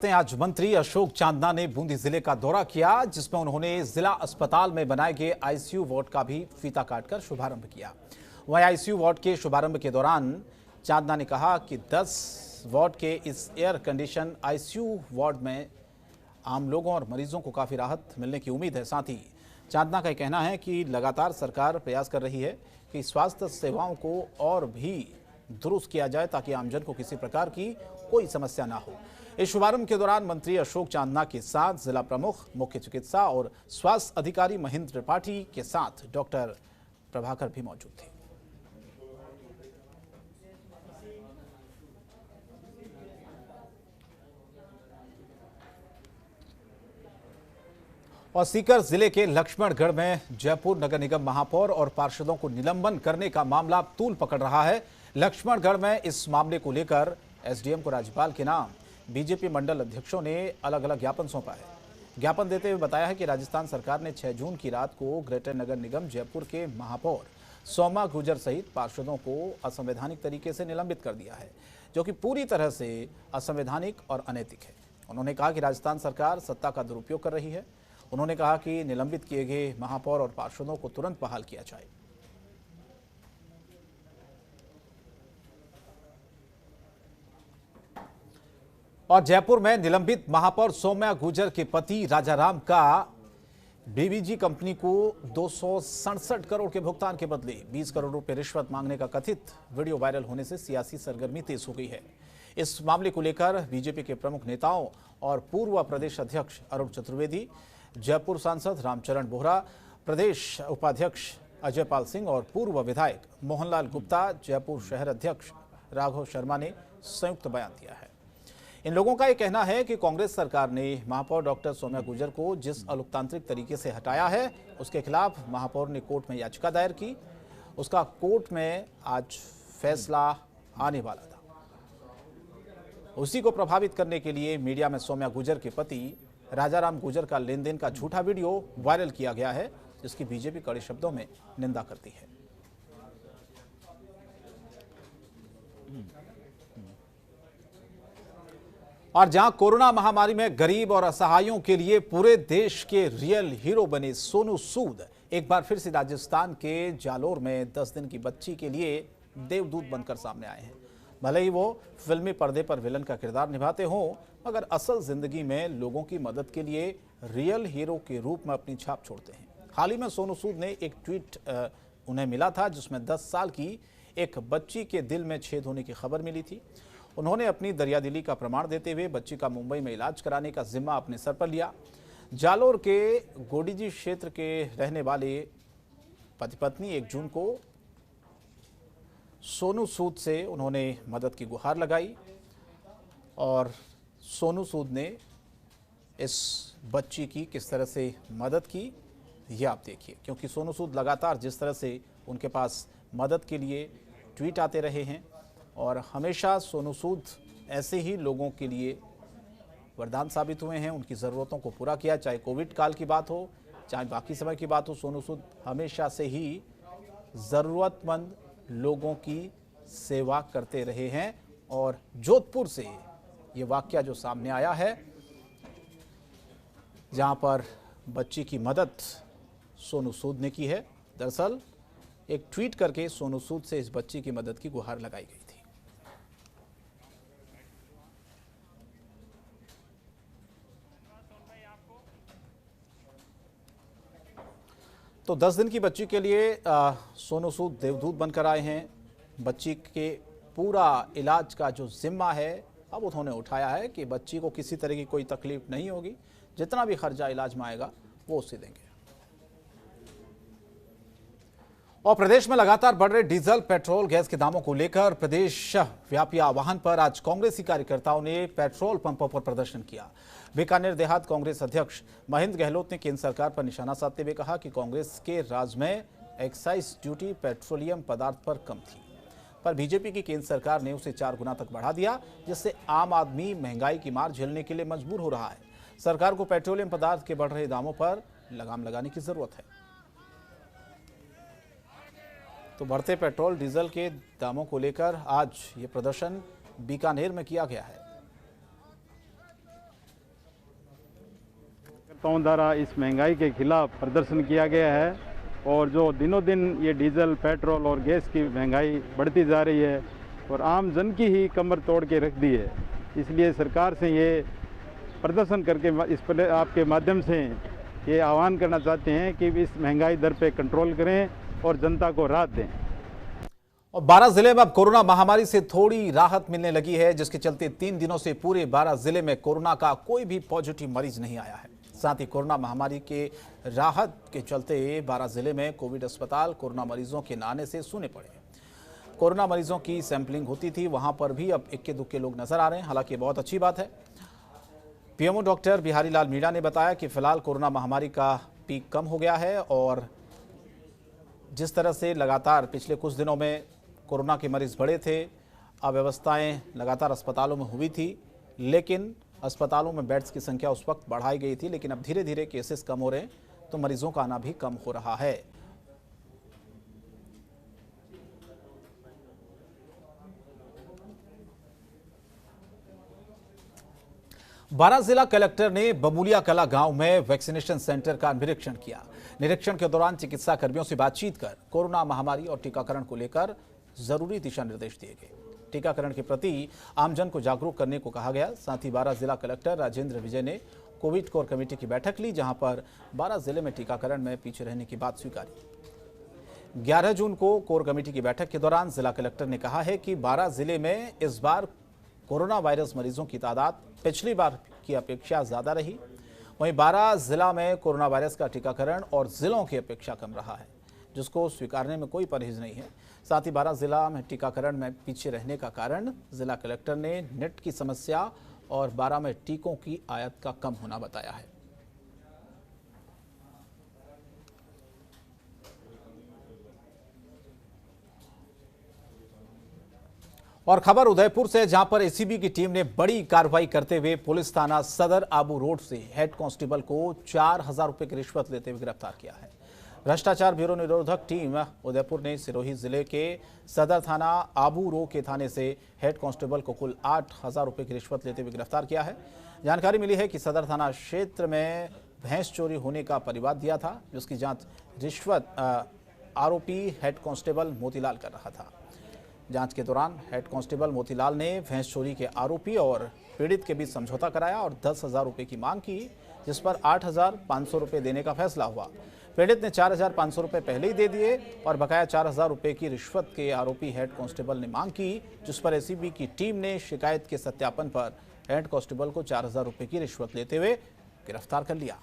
आज मंत्री अशोक चांदना ने बूंदी जिले का दौरा किया, जिसमें उन्होंने जिला अस्पताल में बनाए गए आईसीयू वार्ड का भी फीता काटकर शुभारंभ किया। वहीं आईसीयू वार्ड के शुभारंभ के दौरान चांदना ने कहा कि 10 वार्ड के इस एयर कंडीशन आईसीयू वार्ड में आम लोगों और मरीजों को काफी राहत मिलने की उम्मीद है। साथ ही चांदना का कहना है कि लगातार सरकार प्रयास कर रही है कि स्वास्थ्य सेवाओं को और भी दुरुस्त किया जाए ताकि आमजन को किसी प्रकार की कोई समस्या ना हो। इस शुभारंभ के दौरान मंत्री अशोक चांदना के साथ जिला प्रमुख, मुख्य चिकित्सा और स्वास्थ्य अधिकारी महेंद्र त्रिपाठी के साथ डॉक्टर प्रभाकर भी मौजूद थे। और सीकर जिले के लक्ष्मणगढ़ में जयपुर नगर निगम महापौर और पार्षदों को निलंबन करने का मामला तूल पकड़ रहा है। लक्ष्मणगढ़ में इस मामले को लेकर एसडीएम को राज्यपाल के नाम बीजेपी मंडल अध्यक्षों ने अलग अलग ज्ञापन सौंपा है। ज्ञापन देते हुए बताया है कि राजस्थान सरकार ने 6 जून की रात को ग्रेटर नगर निगम जयपुर के महापौर सोमा गुर्जर सहित पार्षदों को असंवैधानिक तरीके से निलंबित कर दिया है, जो कि पूरी तरह से असंवैधानिक और अनैतिक है। उन्होंने कहा कि राजस्थान सरकार सत्ता का दुरुपयोग कर रही है। उन्होंने कहा कि निलंबित किए गए महापौर और पार्षदों को तुरंत बहाल किया जाए। और जयपुर में निलंबित महापौर सौम्या गुर्जर के पति राजाराम का बीबीजी कंपनी को 267 करोड़ के भुगतान के बदले 20 करोड़ रुपए रिश्वत मांगने का कथित वीडियो वायरल होने से सियासी सरगर्मी तेज हो गई है। इस मामले को लेकर बीजेपी के प्रमुख नेताओं और पूर्व प्रदेश अध्यक्ष अरुण चतुर्वेदी, जयपुर सांसद रामचरण बोहरा, प्रदेश उपाध्यक्ष अजय पाल सिंह और पूर्व विधायक मोहनलाल गुप्ता, जयपुर शहर अध्यक्ष राघव शर्मा ने संयुक्त बयान दिया है। इन लोगों का यह कहना है कि कांग्रेस सरकार ने महापौर डॉक्टर सौम्या गुर्जर को जिस अलोकतांत्रिक तरीके से हटाया है, उसके खिलाफ महापौर ने कोर्ट में याचिका दायर की। उसका कोर्ट में आज फैसला आने वाला था। उसी को प्रभावित करने के लिए मीडिया में सौम्या गुर्जर के पति राजाराम गुर्जर का लेन देन का झूठा वीडियो वायरल किया गया है, जिसकी बीजेपी कड़े शब्दों में निंदा करती है। और जहां कोरोना महामारी में गरीब और असहायों के लिए पूरे देश के रियल हीरो बने सोनू सूद एक बार फिर से राजस्थान के जालोर में 10 दिन की बच्ची के लिए देवदूत बनकर सामने आए हैं। भले ही वो फिल्मी पर्दे पर विलन का किरदार निभाते हों, मगर असल जिंदगी में लोगों की मदद के लिए रियल हीरो के रूप में अपनी छाप छोड़ते हैं। हाल ही में सोनू सूद ने एक ट्वीट उन्हें मिला था, जिसमें 10 साल की एक बच्ची के दिल में छेद होने की खबर मिली थी। उन्होंने अपनी दरियादिली का प्रमाण देते हुए बच्ची का मुंबई में इलाज कराने का जिम्मा अपने सर पर लिया। जालोर के गोडीजी क्षेत्र के रहने वाले पति पत्नी 1 जून को सोनू सूद से उन्होंने मदद की गुहार लगाई और सोनू सूद ने इस बच्ची की किस तरह से मदद की, ये आप देखिए। क्योंकि सोनू सूद लगातार जिस तरह से उनके पास मदद के लिए ट्वीट आते रहे हैं और हमेशा सोनू सूद ऐसे ही लोगों के लिए वरदान साबित हुए हैं, उनकी ज़रूरतों को पूरा किया। चाहे कोविड काल की बात हो, चाहे बाकी समय की बात हो, सोनू सूद हमेशा से ही ज़रूरतमंद लोगों की सेवा करते रहे हैं। और जोधपुर से ये वाकया जो सामने आया है, जहां पर बच्ची की मदद सोनू सूद ने की है, दरअसल एक ट्वीट करके सोनू सूद से इस बच्ची की मदद की गुहार लगाई गई थी। तो 10 दिन की बच्ची के लिए सोनू सूद देवदूत बनकर आए हैं। बच्ची के पूरा इलाज का जो जिम्मा है अब उन्होंने उठाया है कि बच्ची को किसी तरह की कोई तकलीफ नहीं होगी। जितना भी खर्चा इलाज में आएगा वो उससे देंगे। और प्रदेश में लगातार बढ़ रहे डीजल, पेट्रोल, गैस के दामों को लेकर प्रदेश व्यापी आह्वान पर आज कांग्रेसी कार्यकर्ताओं ने पेट्रोल पंपों पर प्रदर्शन किया। बीकानेर देहात कांग्रेस अध्यक्ष महेंद्र गहलोत ने केंद्र सरकार पर निशाना साधते हुए कहा कि कांग्रेस के राज में एक्साइज ड्यूटी पेट्रोलियम पदार्थ पर कम थी, पर बीजेपी की केंद्र सरकार ने उसे 4 गुना तक बढ़ा दिया, जिससे आम आदमी महंगाई की मार झेलने के लिए मजबूर हो रहा है। सरकार को पेट्रोलियम पदार्थ के बढ़ रहे दामों पर लगाम लगाने की जरूरत है। तो बढ़ते पेट्रोल डीजल के दामों को लेकर आज ये प्रदर्शन बीकानेर में किया गया है। तौन द्वारा इस महंगाई के खिलाफ प्रदर्शन किया गया है और जो दिनों दिन ये डीजल, पेट्रोल और गैस की महंगाई बढ़ती जा रही है और आम जन की ही कमर तोड़ के रख दी है। इसलिए सरकार से ये प्रदर्शन करके इस पर आपके माध्यम से ये आह्वान करना चाहते हैं कि इस महंगाई दर पे कंट्रोल करें और जनता को राहत दें। और बारां जिले में अब कोरोना महामारी से थोड़ी राहत मिलने लगी है, जिसके चलते 3 दिनों से पूरे बारां जिले में कोरोना का कोई भी पॉजिटिव मरीज नहीं आया है। साथ ही कोरोना महामारी के राहत के चलते बारां जिले में कोविड अस्पताल कोरोना मरीजों के न आने से सूने पड़े। कोरोना मरीजों की सैंपलिंग होती थी, वहां पर भी अब इक्के दुक्के लोग नजर आ रहे हैं। हालांकि बहुत अच्छी बात है। पीएमओ डॉक्टर बिहारी लाल मीणा ने बताया कि फिलहाल कोरोना महामारी का पीक कम हो गया है और जिस तरह से लगातार पिछले कुछ दिनों में कोरोना के मरीज बढ़े थे, अव्यवस्थाएं लगातार अस्पतालों में हुई थी, लेकिन अस्पतालों में बेड्स की संख्या उस वक्त बढ़ाई गई थी, लेकिन अब धीरे धीरे केसेस कम हो रहे हैं तो मरीजों का आना भी कम हो रहा है। बारां जिला कलेक्टर ने बबूलिया कला गांव में वैक्सीनेशन सेंटर का निरीक्षण किया। निरीक्षण के दौरान चिकित्सा कर्मियों से बातचीत कर कोरोना महामारी और टीकाकरण को लेकर जरूरी दिशा निर्देश दिए गए। टीकाकरण के प्रति आमजन को जागरूक करने को कहा गया। साथ ही बारां जिला कलेक्टर राजेंद्र विजय ने कोविड कोर कमेटी की बैठक ली, जहां पर बारां जिले में टीकाकरण में पीछे रहने की बात स्वीकारी। 11 जून को कोर कमेटी की बैठक के दौरान जिला कलेक्टर ने कहा है कि बारां जिले में इस बार कोरोना वायरस मरीजों की तादाद पिछली बार की अपेक्षा ज्यादा रही। वहीं बारां जिला में कोरोना वायरस का टीकाकरण और जिलों की अपेक्षा कम रहा है, जिसको स्वीकारने में कोई परहेज नहीं है। साथ ही बारां जिला में टीकाकरण में पीछे रहने का कारण जिला कलेक्टर ने नेट की समस्या और बारां में टीकों की आयात का कम होना बताया है। और खबर उदयपुर से, जहां पर एसीबी की टीम ने बड़ी कार्रवाई करते हुए पुलिस थाना सदर आबू रोड से हेड कांस्टेबल को 4000 रुपए की रिश्वत लेते हुए गिरफ्तार किया है। भ्रष्टाचार ब्यूरो निरोधक टीम उदयपुर ने सिरोही जिले के सदर थाना आबू रो के थाने से हेड कांस्टेबल को कुल 8000 रुपए की रिश्वत लेते हुए गिरफ्तार किया है। जानकारी मिली है कि सदर थाना क्षेत्र में भैंस चोरी होने का परिवाद दिया था, जिसकी जांच रिश्वत आरोपी हेड कांस्टेबल मोतीलाल कर रहा था। जांच के दौरान हेड कांस्टेबल मोतीलाल ने भैंस चोरी के आरोपी और पीड़ित के बीच समझौता कराया और 10,000 रुपए की मांग की, जिस पर 8,500 रुपए देने का फैसला हुआ। पीड़ित ने 4,500 रुपए पहले ही दे दिए और बकाया 4,000 रुपए की रिश्वत के आरोपी हेड कांस्टेबल ने मांग की, जिस पर एसीबी की टीम ने शिकायत के सत्यापन पर हेड कांस्टेबल को 4,000 रुपए की रिश्वत लेते हुए गिरफ्तार कर लिया।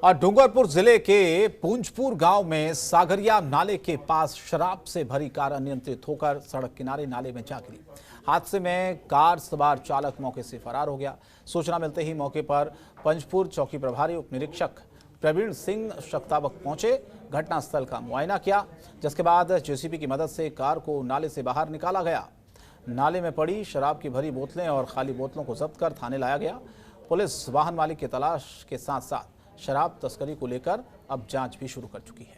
और डूंगरपुर जिले के पूंजपुर गांव में सागरिया नाले के पास शराब से भरी कार अनियंत्रित होकर सड़क किनारे नाले में जा गिरी। हादसे में कार सवार चालक मौके से फरार हो गया। सूचना मिलते ही मौके पर पंजपुर चौकी प्रभारी उप निरीक्षक प्रवीण सिंह शक्तावक पहुंचे, घटनास्थल का मुआयना किया, जिसके बाद जेसीबी की मदद से कार को नाले से बाहर निकाला गया। नाले में पड़ी शराब की भरी बोतलें और खाली बोतलों को जब्त कर थाने लाया गया। पुलिस वाहन मालिक की तलाश के साथ साथ शराब तस्करी को लेकर अब जांच भी शुरू कर चुकी है।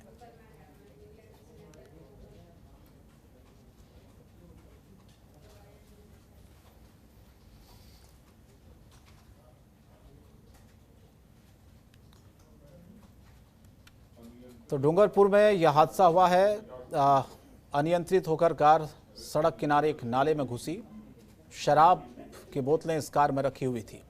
तो डूंगरपुर में यह हादसा हुआ है। अनियंत्रित होकर कार सड़क किनारे एक नाले में घुसी। शराब की बोतलें इस कार में रखी हुई थी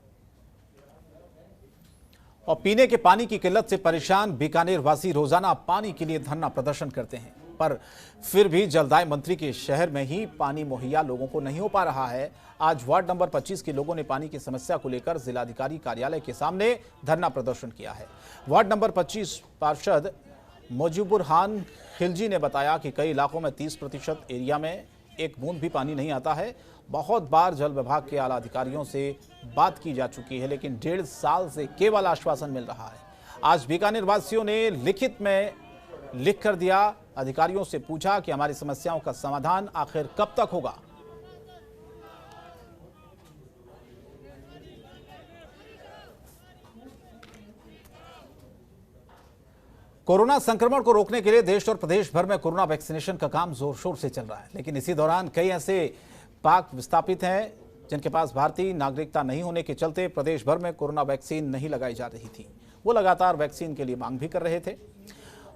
और पीने के पानी की किल्लत से परेशान बीकानेर वासी रोजाना पानी के लिए धरना प्रदर्शन करते हैं, पर फिर भी जलदाय मंत्री के शहर में ही पानी मुहैया लोगों को नहीं हो पा रहा है। आज वार्ड नंबर 25 के लोगों ने पानी की समस्या को लेकर जिलाधिकारी कार्यालय के सामने धरना प्रदर्शन किया है। वार्ड नंबर 25 पार्षद मुजीबुर खान खिलजी ने बताया कि कई इलाकों में 30% एरिया में एक बूंद भी पानी नहीं आता है। बहुत बार जल विभाग के आला अधिकारियों से बात की जा चुकी है, लेकिन 1.5 साल से केवल आश्वासन मिल रहा है। आज बीकानेर वासियों ने लिखित में लिख कर दिया। अधिकारियों से पूछा कि हमारी समस्याओं का समाधान आखिर कब तक होगा। कोरोना संक्रमण को रोकने के लिए देश और प्रदेश भर में कोरोना वैक्सीनेशन का काम जोर शोर से चल रहा है, लेकिन इसी दौरान कई ऐसे पाक विस्थापित हैं जिनके पास भारतीय नागरिकता नहीं होने के चलते प्रदेश भर में कोरोना वैक्सीन नहीं लगाई जा रही थी। वो लगातार वैक्सीन के लिए मांग भी कर रहे थे।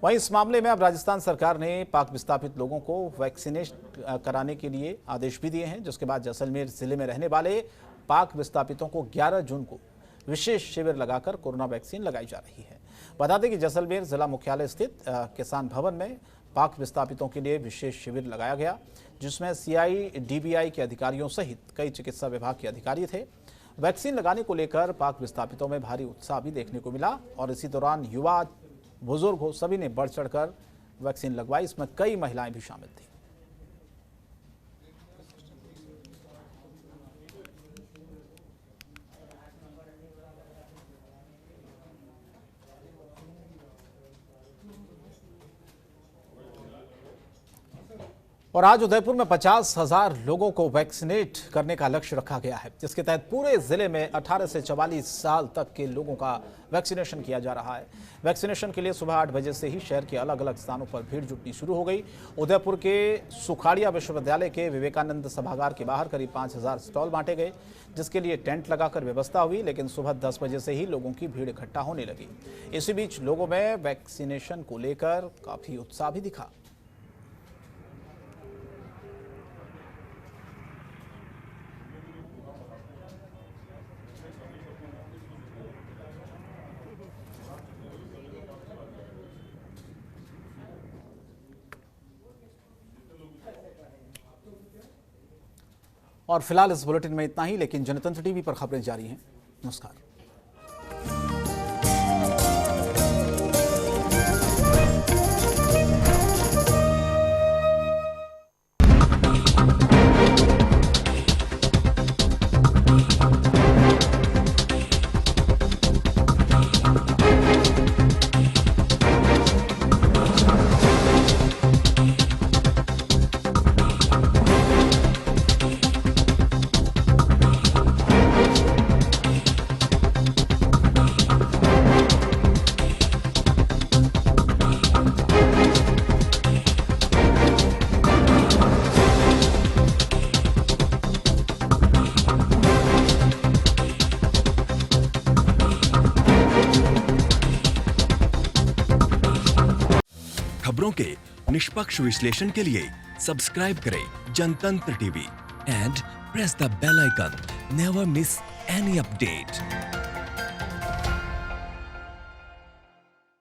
वहीं इस मामले में अब राजस्थान सरकार ने पाक विस्थापित लोगों को वैक्सीनेट कराने के लिए आदेश भी दिए हैं, जिसके बाद जैसलमेर जिले में रहने वाले पाक विस्थापितों को 11 जून को विशेष शिविर लगाकर कोरोना वैक्सीन लगाई जा रही है। बता दें कि जैसलमेर जिला मुख्यालय स्थित किसान भवन में पाक विस्थापितों के लिए विशेष शिविर लगाया गया, जिसमें CIDBI के अधिकारियों सहित कई चिकित्सा विभाग के अधिकारी थे। वैक्सीन लगाने को लेकर पाक विस्थापितों में भारी उत्साह भी देखने को मिला और इसी दौरान युवा, बुजुर्ग हो, सभी ने बढ़ चढ़कर वैक्सीन लगवाई। इसमें कई महिलाएं भी शामिल थी। और आज उदयपुर में 50,000 लोगों को वैक्सीनेट करने का लक्ष्य रखा गया है, जिसके तहत पूरे जिले में 18 से 44 साल तक के लोगों का वैक्सीनेशन किया जा रहा है। वैक्सीनेशन के लिए सुबह 8 बजे से ही शहर के अलग अलग स्थानों पर भीड़ जुटनी शुरू हो गई। उदयपुर के सुखाड़िया विश्वविद्यालय के विवेकानंद सभागार के बाहर करीब 5,000 स्टॉल बांटे गए, जिसके लिए टेंट लगाकर व्यवस्था हुई, लेकिन सुबह 10 बजे से ही लोगों की भीड़ इकट्ठा होने लगी। इसी बीच लोगों में वैक्सीनेशन को लेकर काफी उत्साह भी दिखा। और फिलहाल इस बुलेटिन में इतना ही, लेकिन जनतंत्र टीवी पर खबरें जारी हैं। नमस्कार। खबरों के निष्पक्ष विश्लेषण के लिए सब्सक्राइब करें Janatantra TV and press the bell icon. Never miss any update.